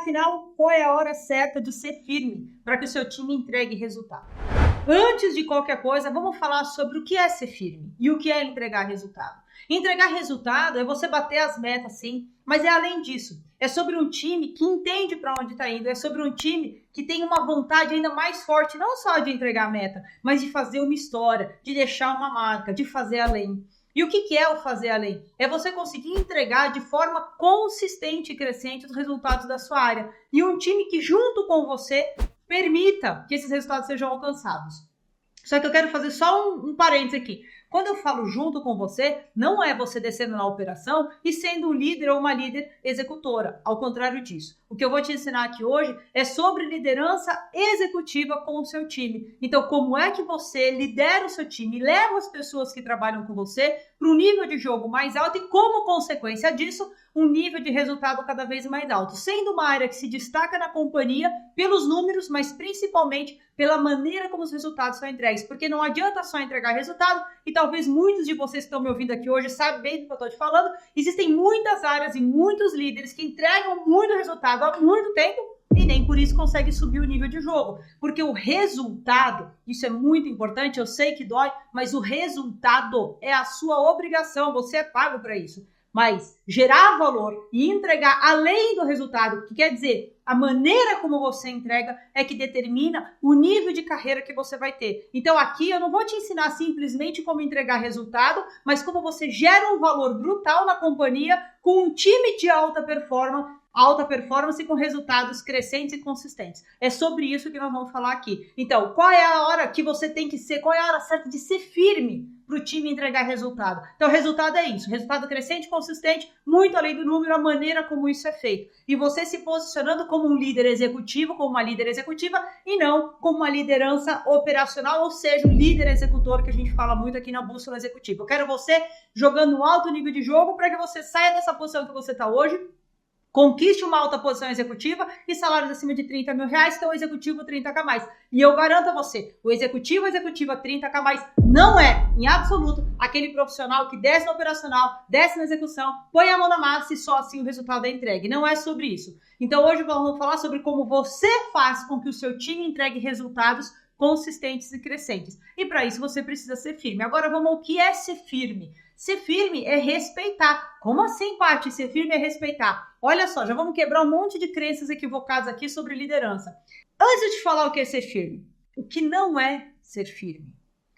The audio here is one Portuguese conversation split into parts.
afinal, qual é a hora certa de ser firme para que o seu time entregue resultado? Antes de qualquer coisa, vamos falar sobre o que é ser firme e o que é entregar resultado. Entregar resultado é você bater as metas, sim, mas é além disso. É sobre um time que entende para onde está indo, é sobre um time que tem uma vontade ainda mais forte, não só de entregar a meta, mas de fazer uma história, de deixar uma marca, de fazer além. E o que é o fazer além? É você conseguir entregar de forma consistente e crescente os resultados da sua área. E um time que junto com você permita que esses resultados sejam alcançados. Só que eu quero fazer só um parênteses aqui. Quando eu falo junto com você, não é você descendo na operação e sendo um líder ou uma líder executora. Ao contrário disso. O que eu vou te ensinar aqui hoje é sobre liderança executiva com o seu time. Então, como é que você lidera o seu time, leva as pessoas que trabalham com você para um nível de jogo mais alto e, como consequência disso, um nível de resultado cada vez mais alto. Sendo uma área que se destaca na companhia pelos números, mas principalmente pela maneira como os resultados são entregues. Porque não adianta só entregar resultado, e talvez muitos de vocês que estão me ouvindo aqui hoje sabem bem do que eu estou te falando, existem muitas áreas e muitos líderes que entregam muito resultado há muito tempo e nem por isso conseguem subir o nível de jogo. Porque o resultado, isso é muito importante, eu sei que dói, mas o resultado é a sua obrigação, você é pago para isso. Mas gerar valor e entregar além do resultado, que quer dizer, a maneira como você entrega é que determina o nível de carreira que você vai ter. Então aqui eu não vou te ensinar simplesmente como entregar resultado, mas como você gera um valor brutal na companhia com um time de alta performance com resultados crescentes e consistentes. É sobre isso que nós vamos falar aqui. Então, qual é a hora que você tem que ser, qual é a hora certa de ser firme para o time entregar resultado? Então, o resultado é isso, resultado crescente, consistente, muito além do número, a maneira como isso é feito. E você se posicionando como um líder executivo, como uma líder executiva, e não como uma liderança operacional, ou seja, um líder executor, que a gente fala muito aqui na bússola executiva. Eu quero você jogando um alto nível de jogo para que você saia dessa posição que você está hoje, conquiste uma alta posição executiva e salários acima de 30 mil reais, que é o executivo 30k mais. E eu garanto a você, o executivo 30k mais não é, em absoluto, aquele profissional que desce no operacional, desce na execução, põe a mão na massa e só assim o resultado é entregue. Não é sobre isso. Então hoje vamos falar sobre como você faz com que o seu time entregue resultados consistentes e crescentes. E para isso você precisa ser firme. Agora vamos ao que é ser firme. Ser firme é respeitar. Como assim, Paty? Ser firme é respeitar. Olha só, já vamos quebrar um monte de crenças equivocadas aqui sobre liderança. Antes de falar o que é ser firme, o que não é ser firme?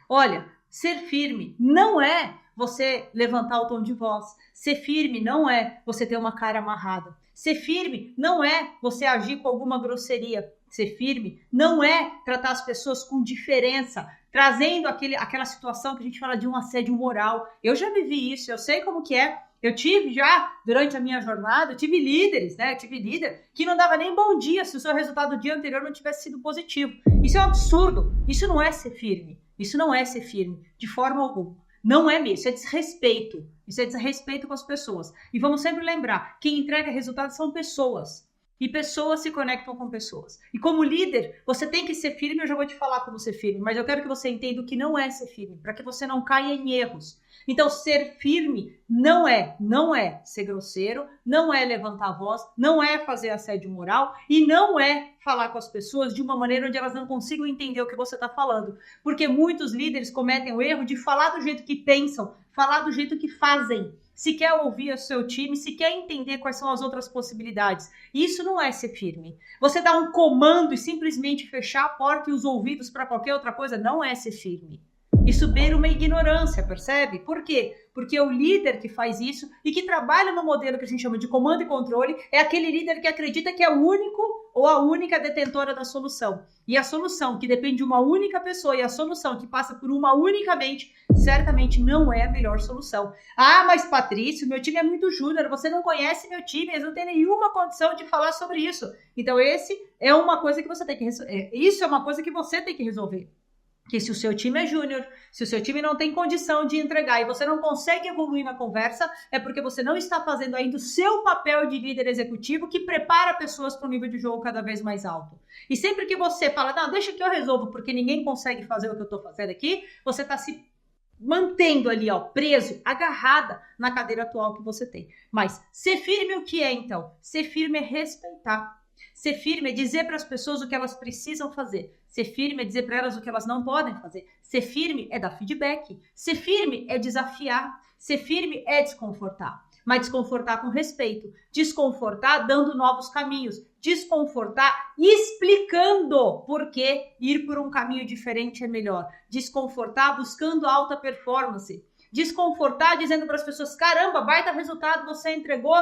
Olha, ser firme não é você levantar o tom de voz. Ser firme não é você ter uma cara amarrada. Ser firme não é você agir com alguma grosseria. Ser firme não é tratar as pessoas com diferença, trazendo aquela situação que a gente fala de um assédio moral. Eu já vivi isso, eu sei como que é. Eu tive já, durante a minha jornada, eu tive líderes, né? Eu tive líder que não dava nem bom dia se o seu resultado do dia anterior não tivesse sido positivo. Isso é um absurdo. Isso não é ser firme. Isso não é ser firme, de forma alguma. Não é mesmo. Isso é desrespeito. Isso é desrespeito com as pessoas. E vamos sempre lembrar, quem entrega resultados são pessoas. E pessoas se conectam com pessoas. E como líder, você tem que ser firme. Eu já vou te falar como ser firme, mas eu quero que você entenda o que não é ser firme, para que você não caia em erros. Então, ser firme não é ser grosseiro, não é levantar a voz, não é fazer assédio moral e não é falar com as pessoas de uma maneira onde elas não consigam entender o que você está falando. Porque muitos líderes cometem o erro de falar do jeito que pensam, falar do jeito que fazem. Se quer ouvir o seu time, se quer entender quais são as outras possibilidades. Isso não é ser firme. Você dar um comando e simplesmente fechar a porta e os ouvidos para qualquer outra coisa não é ser firme. Isso beira uma ignorância, percebe? Por quê? Porque o líder que faz isso e que trabalha no modelo que a gente chama de comando e controle é aquele líder que acredita que é o único ou a única detentora da solução. E a solução que depende de uma única pessoa e a solução que passa por uma única mente, certamente não é a melhor solução. Ah, mas Patrício, meu time é muito júnior, você não conhece meu time, eles não têm nenhuma condição de falar sobre isso. Então esse é uma coisa que você tem que isso é uma coisa que você tem que resolver. Que se o seu time é júnior, se o seu time não tem condição de entregar e você não consegue evoluir na conversa, é porque você não está fazendo ainda o seu papel de líder executivo que prepara pessoas para um nível de jogo cada vez mais alto. E sempre que você fala, não, deixa que eu resolvo, porque ninguém consegue fazer o que eu estou fazendo aqui, você está se mantendo ali, ó, preso, agarrada na cadeira atual que você tem. Mas ser firme o que é, então? Ser firme é respeitar. Ser firme é dizer para as pessoas o que elas precisam fazer. Ser firme é dizer para elas o que elas não podem fazer. Ser firme é dar feedback. Ser firme é desafiar. Ser firme é desconfortar. Mas desconfortar com respeito. Desconfortar dando novos caminhos. Desconfortar explicando por que ir por um caminho diferente é melhor. Desconfortar buscando alta performance. Desconfortar dizendo para as pessoas, caramba, baita resultado, você entregou.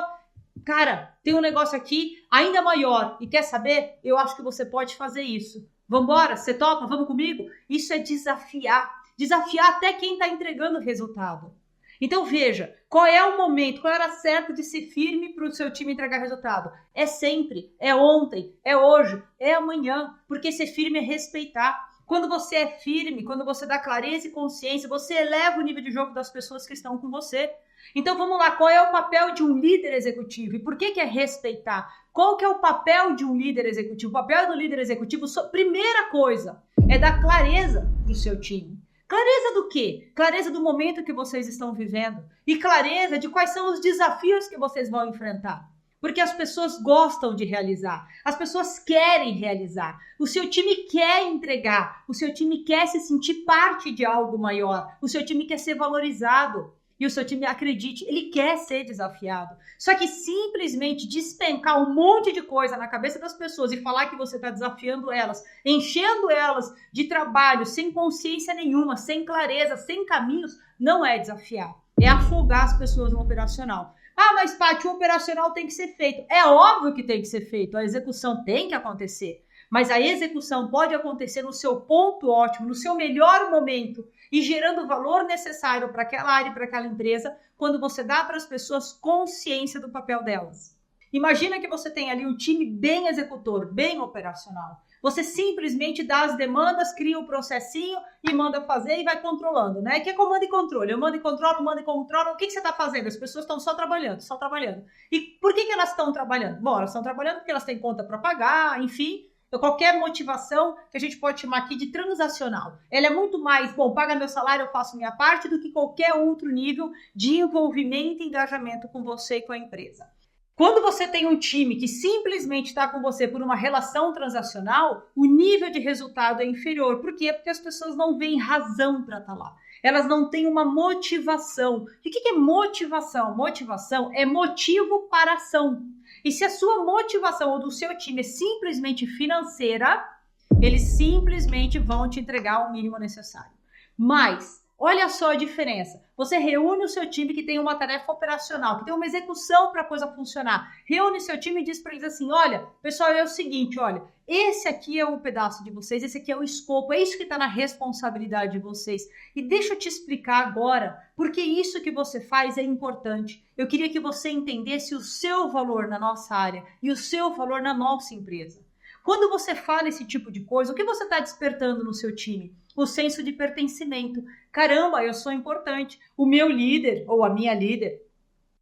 Cara, tem um negócio aqui ainda maior e quer saber? Eu acho que você pode fazer isso. Vambora? Você topa? Vamos comigo? Isso é desafiar. Desafiar até quem está entregando o resultado. Então veja, qual é o momento, qual era certo de ser firme para o seu time entregar resultado? É sempre, é ontem, é hoje, é amanhã, porque ser firme é respeitar. Quando você é firme, quando você dá clareza e consciência, você eleva o nível de jogo das pessoas que estão com você. Então vamos lá, qual é o papel de um líder executivo? E por que é respeitar? Qual que é o papel de um líder executivo? O papel do líder executivo, primeira coisa, é dar clareza para o seu time. Clareza do quê? Clareza do momento que vocês estão vivendo e clareza de quais são os desafios que vocês vão enfrentar. Porque as pessoas gostam de realizar, as pessoas querem realizar, o seu time quer entregar, o seu time quer se sentir parte de algo maior, o seu time quer ser valorizado. E o seu time, acredite, ele quer ser desafiado. Só que simplesmente despencar um monte de coisa na cabeça das pessoas e falar que você está desafiando elas, enchendo elas de trabalho, sem consciência nenhuma, sem clareza, sem caminhos, não é desafiar. É afogar as pessoas no operacional. Ah, mas Paty, o operacional tem que ser feito. É óbvio que tem que ser feito, a execução tem que acontecer. Mas a execução pode acontecer no seu ponto ótimo, no seu melhor momento e gerando o valor necessário para aquela área e para aquela empresa quando você dá para as pessoas consciência do papel delas. Imagina que você tem ali um time bem executor, bem operacional. Você simplesmente dá as demandas, cria o processinho e manda fazer e vai controlando, né? Que é comando e controle. Eu mando e controlo, mando e controlo. O que você está fazendo? As pessoas estão só trabalhando, só trabalhando. E por que elas estão trabalhando? Bom, elas estão trabalhando porque elas têm conta para pagar, enfim. Qualquer motivação que a gente pode chamar aqui de transacional. Ela é muito mais, bom, paga meu salário, eu faço minha parte, do que qualquer outro nível de envolvimento e engajamento com você e com a empresa. Quando você tem um time que simplesmente está com você por uma relação transacional, o nível de resultado é inferior. Por quê? Porque as pessoas não veem razão para estar lá. Elas não têm uma motivação. E o que é motivação? Motivação é motivo para ação. E se a sua motivação ou do seu time é simplesmente financeira, eles simplesmente vão te entregar o mínimo necessário. Mas, olha só a diferença. Você reúne o seu time que tem uma tarefa operacional, que tem uma execução para a coisa funcionar. Reúne seu time e diz para eles assim, olha, pessoal, é o seguinte, olha, esse aqui é o pedaço de vocês, esse aqui é o escopo, é isso que está na responsabilidade de vocês. E deixa eu te explicar agora, porque isso que você faz é importante. Eu queria que você entendesse o seu valor na nossa área e o seu valor na nossa empresa. Quando você fala esse tipo de coisa, o que você está despertando no seu time? O senso de pertencimento. Caramba, eu sou importante. O meu líder ou a minha líder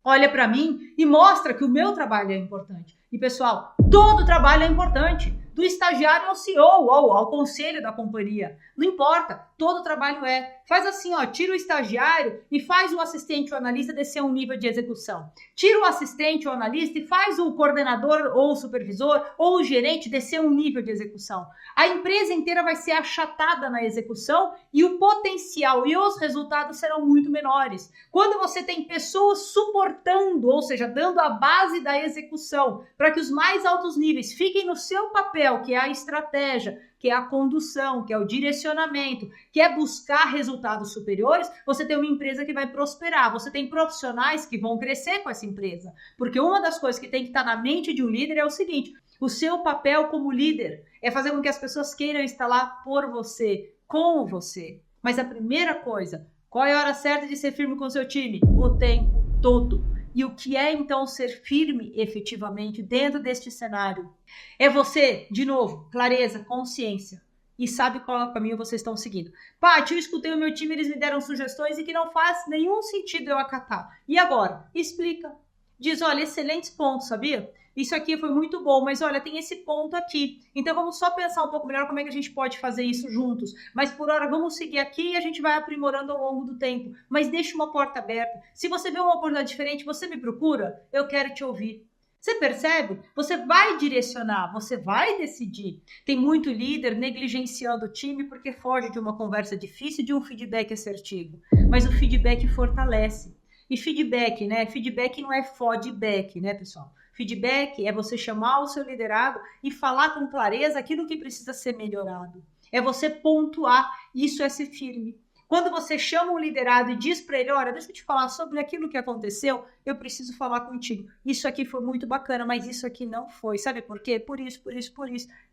olha para mim e mostra que o meu trabalho é importante. E pessoal, todo trabalho é importante. Do estagiário ao CEO ou ao conselho da companhia. Não importa, todo trabalho é. Faz assim, ó, tira o estagiário e faz o assistente ou analista descer um nível de execução. Tira o assistente ou analista e faz o coordenador ou o supervisor ou o gerente descer um nível de execução. A empresa inteira vai ser achatada na execução e o potencial e os resultados serão muito menores. Quando você tem pessoas suportando, ou seja, dando a base da execução para que os mais altos níveis fiquem no seu papel, que é a estratégia, que é a condução, que é o direcionamento, que é buscar resultados superiores, você tem uma empresa que vai prosperar, você tem profissionais que vão crescer com essa empresa. Porque uma das coisas que tem que estar na mente de um líder é o seguinte, o seu papel como líder é fazer com que as pessoas queiram estar lá por você, com você. Mas a primeira coisa, qual é a hora certa de ser firme com o seu time? O tempo todo. E o que é, então, ser firme efetivamente dentro deste cenário? É você, de novo, clareza, consciência. E sabe qual é o caminho vocês estão seguindo. Paty, eu escutei o meu time, eles me deram sugestões e que não faz nenhum sentido eu acatar. E agora? Explica. Diz, olha, excelentes pontos, sabia? Isso aqui foi muito bom, mas olha, tem esse ponto aqui. Então vamos só pensar um pouco melhor como é que a gente pode fazer isso juntos. Mas por hora vamos seguir aqui e a gente vai aprimorando ao longo do tempo. Mas deixa uma porta aberta. Se você vê uma oportunidade diferente, você me procura, eu quero te ouvir. Você percebe? Você vai direcionar, você vai decidir. Tem muito líder negligenciando o time porque foge de uma conversa difícil, de um feedback assertivo. Mas o feedback fortalece. E feedback, né? Feedback não é feedback, né, pessoal? Feedback é você chamar o seu liderado e falar com clareza aquilo que precisa ser melhorado. É você pontuar, isso é ser firme. Quando você chama um liderado e diz para ele, olha, deixa eu te falar sobre aquilo que aconteceu, eu preciso falar contigo. Isso aqui foi muito bacana, mas isso aqui não foi. Sabe por quê? Por isso.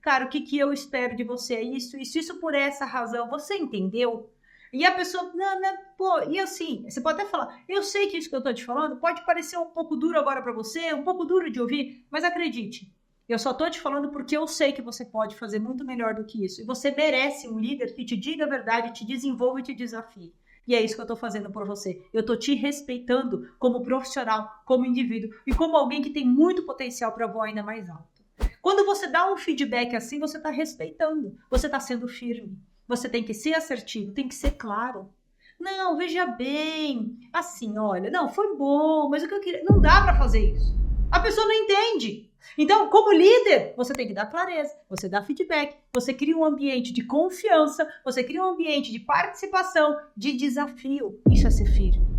Cara, o que eu espero de você é isso por essa razão. Você entendeu? E a pessoa, pô, e assim, você pode até falar, eu sei que isso que eu tô te falando pode parecer um pouco duro agora para você, um pouco duro de ouvir, mas acredite, eu só tô te falando porque eu sei que você pode fazer muito melhor do que isso. E você merece um líder que te diga a verdade, te desenvolva e te desafie. E é isso que eu tô fazendo por você. Eu tô te respeitando como profissional, como indivíduo e como alguém que tem muito potencial para voar ainda mais alto. Quando você dá um feedback assim, você tá respeitando, você tá sendo firme. Você tem que ser assertivo, tem que ser claro. Não, veja bem, assim, olha, não, foi bom, mas o que eu queria... Não dá para fazer isso. A pessoa não entende. Então, como líder, você tem que dar clareza, você dá feedback, você cria um ambiente de confiança, você cria um ambiente de participação, de desafio. Isso é ser firme.